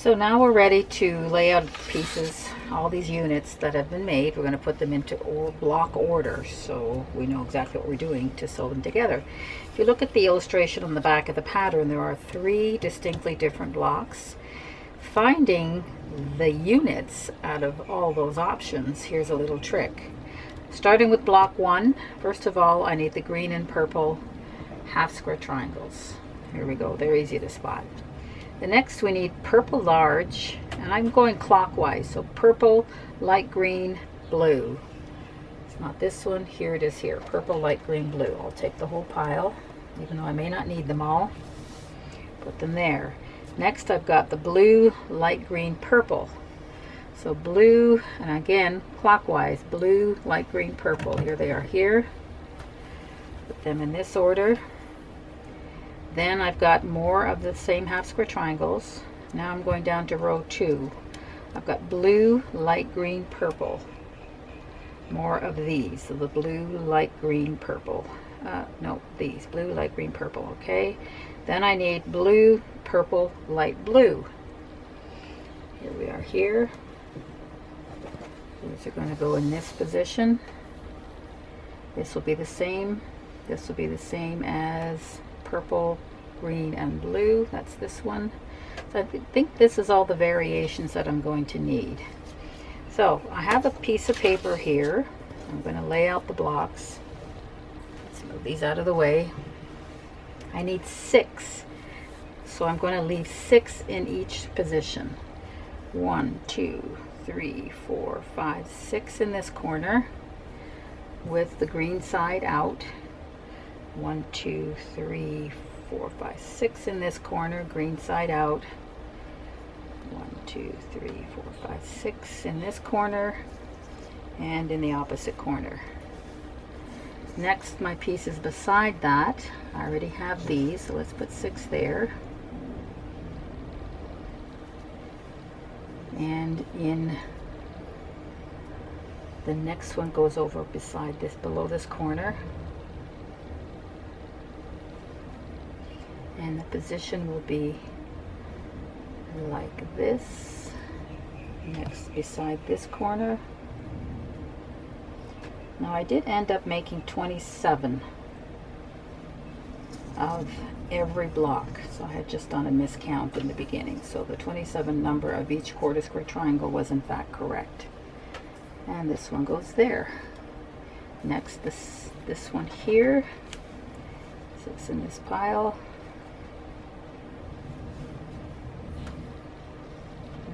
So now we're ready to lay out pieces, all these units that have been made. We're going to put them into block order so we know exactly what we're doing to sew them together. If you look at the illustration on the back of the pattern, there are 3 distinctly different blocks. Finding the units out of all those options, here's a little trick. Starting with block 1, first of all, I need the green and purple half square triangles. Here we go, they're easy to spot. The next we need purple large, and I'm going clockwise, so purple, light green, blue. It's not this one, here it is here, purple, light green, blue. I'll take the whole pile, even though I may not need them all. Put them there. Next I've got the blue, light green, purple. So blue, and again clockwise, blue, light green, purple. Here they are here. Put them in this order. Then I've got more of the same half square triangles. Now I'm going down to row 2. I've got blue, light green, purple. More of these, so the blue, light green, purple. No, these, blue, light green, purple, okay? Then I need blue, purple, light blue. Here we are here. These are going to go in this position. This will be the same. This will be the same as purple, green, and blue. That's this one. So I think this is all the variations that I'm going to need. So I have a piece of paper here. I'm going to lay out the blocks. Let's move these out of the way. I need 6. So I'm going to leave 6 in each position. 1, 2, 3, 4, 5, 6 in this corner with the green side out. 1, 2, 3, 4, 5, 6 in this corner, green side out. 1, 2, 3, 4, 5, 6 in this corner and in the opposite corner. Next, my pieces beside that, I already have these, so let's put 6 there. And in the next one goes over beside this, below this corner. And the position will be like this. Next, beside this corner. Now I did end up making 27 of every block, so I had just done a miscount in the beginning, so the 27 number of each quarter square triangle was in fact correct. And this one goes there. Next, this one here sits in this pile.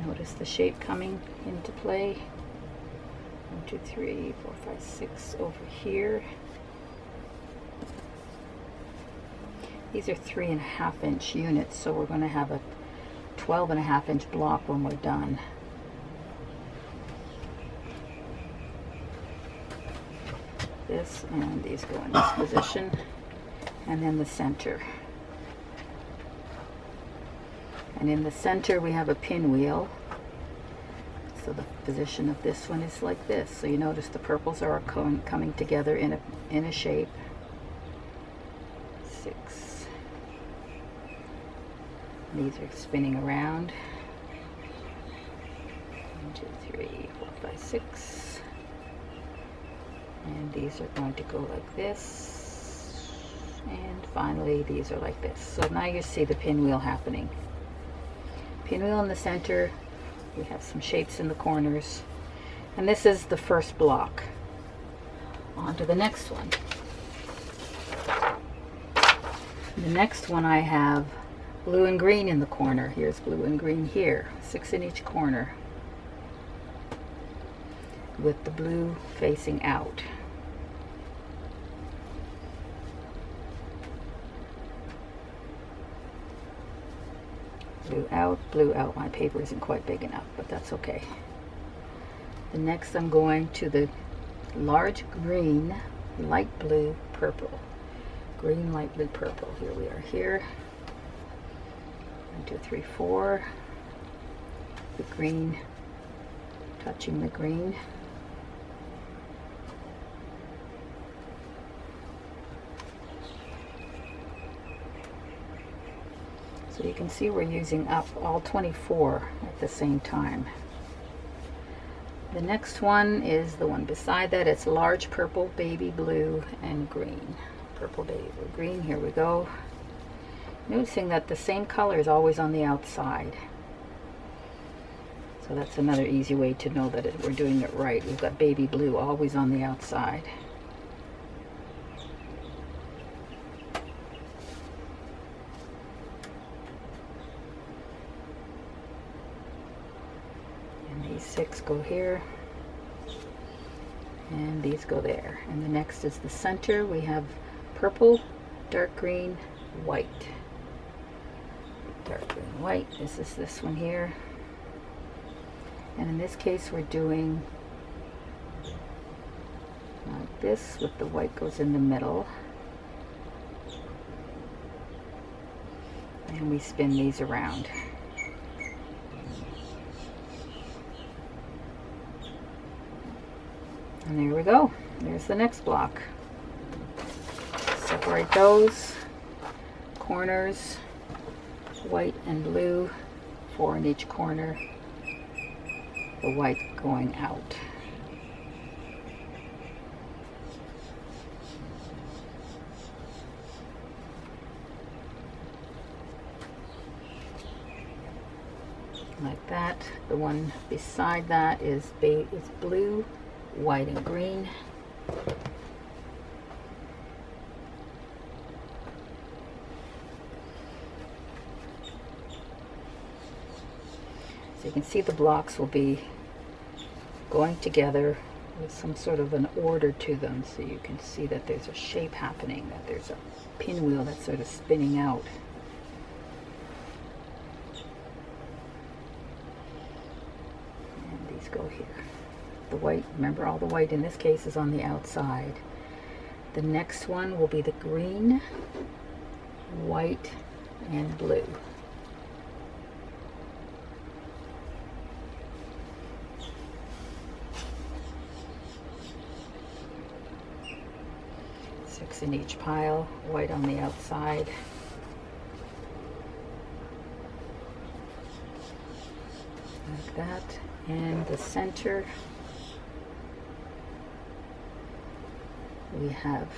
Notice the shape coming into play. 1, 2, 3, 4, 5, 6 over here. These are 3.5 inch units, so we're going to have a 12.5 inch block when we're done. This and these go in this position, and then the center. And in the center we have a pinwheel. So the position of this one is like this. So you notice the purples are coming together in a shape. 6. These are spinning around. 1, 2, 3, 4, 5, 6. And these are going to go like this. And finally these are like this. So now you see the pinwheel happening. Pinwheel in the center. We have some shapes in the corners. And this is the first block. On to the next one. The next one I have blue and green in the corner. Here's blue and green here. 6 in each corner. With the blue facing out. Blue out. My paper isn't quite big enough, but that's okay. The next I'm going to the large green, light blue, purple. Green, light blue, purple. Here we are here. 1, 2, 3, 4. The green, touching the green. So you can see we're using up all 24 at the same time. The next one is the one beside that. It's large purple, baby blue, and green. Purple, baby blue, green. Here we go. Noticing that the same color is always on the outside. So that's another easy way to know that we're doing it right. We've got baby blue always on the outside. And these 6 go here. And these go there. And the next is the center. We have purple, dark green, white. Dark green, white. This is this one here. And in this case we're doing like this, with the white goes in the middle. And we spin these around. And there we go. There's the next block. Separate those corners, white and blue, 4 in each corner, the white going out. Like that. The one beside that is blue, white, and green. So you can see the blocks will be going together with some sort of an order to them, so you can see that there's a shape happening, that there's a pinwheel that's sort of spinning out. And these go here. The white, remember, all the white in this case is on the outside. The next one will be the green, white, and blue. Six in each pile, white on the outside. Like that. And the center, we have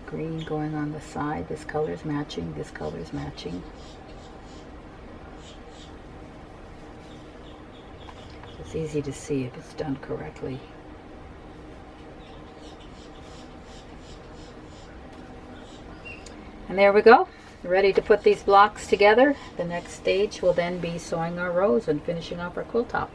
green going on the side. This color is matching, this color is matching. It's easy to see if it's done correctly. And there we go, ready to put these blocks together. The next stage will then be sewing our rows and finishing off our quilt top.